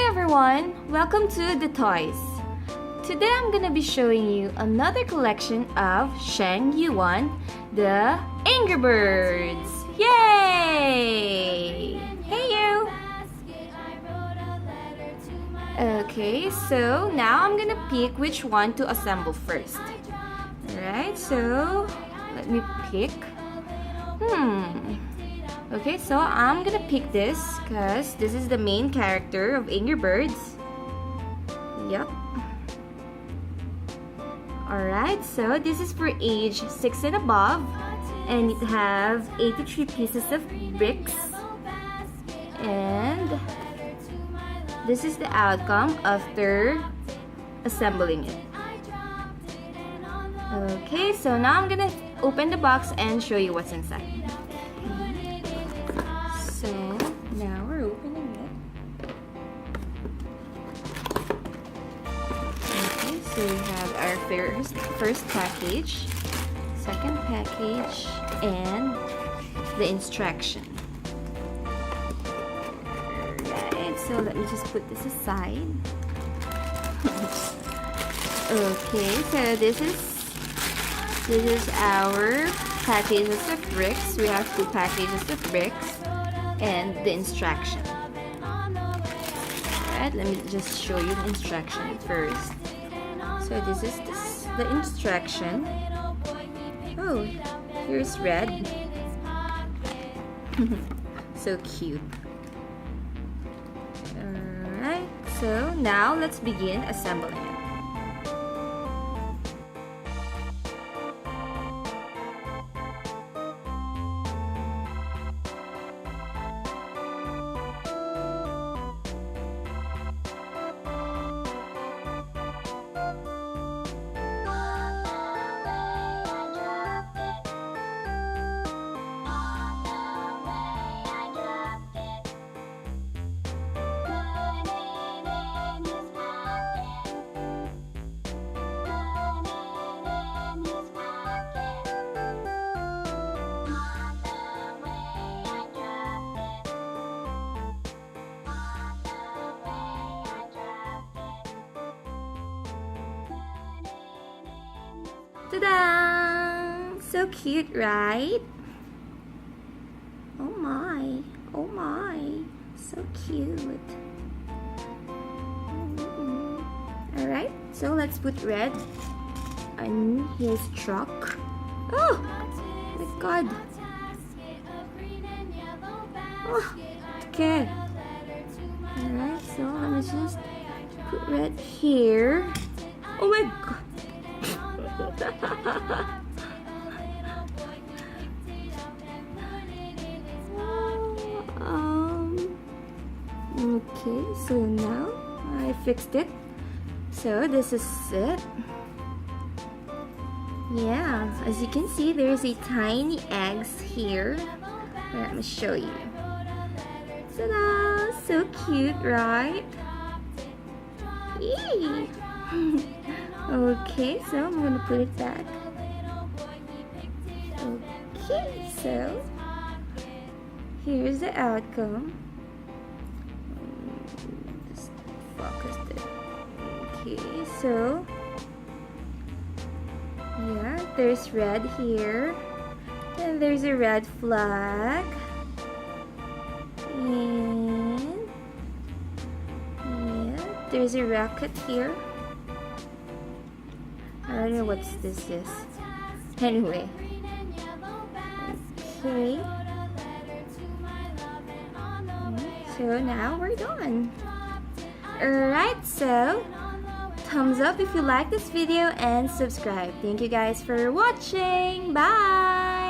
everyone! Welcome to The Toys. Today I'm gonna be showing you another collection of Sheng Yuan, the Angry Birds. Yay! Hey you! Okay, so now I'm gonna pick which one to assemble first. Alright, so let me pick. Okay, so I'm gonna pick this because this is the main character of Angry Birds. Yup. Alright, so this is for age 6 and above, and it have 83 pieces of bricks, and this is the outcome after assembling it. Okay, so now I'm gonna open the box and show you what's inside. So now we're opening it. Okay, so we have our first package, second package, and the instruction. Alright, so let me just put this aside. Okay, so this is our packages of bricks. We have 2 packages of bricks and the instruction. Alright, let me just show you the instruction first. So this is the instruction. Oh, here's red. So cute. Alright, so now let's begin assembling it. Ta-da! So cute, right? Oh my, so cute. Alright, so let's put red on his truck. Oh my god. Oh, okay. Alright, so let me just put red here. Oh my god. Okay, so now I fixed it. So this is it. Yeah, as you can see, there's a tiny eggs here. Let me show you. Ta-da! So cute, right? Yay! Okay, so I'm gonna put it back. Okay, so here's the outcome. Just focus it. Okay, so yeah, there's red here, and there's a red flag, and yeah, there's a rocket here. I don't know what this is. Anyway. Okay. So now we're done. Alright, so thumbs up if you like this video and subscribe. Thank you guys for watching. Bye!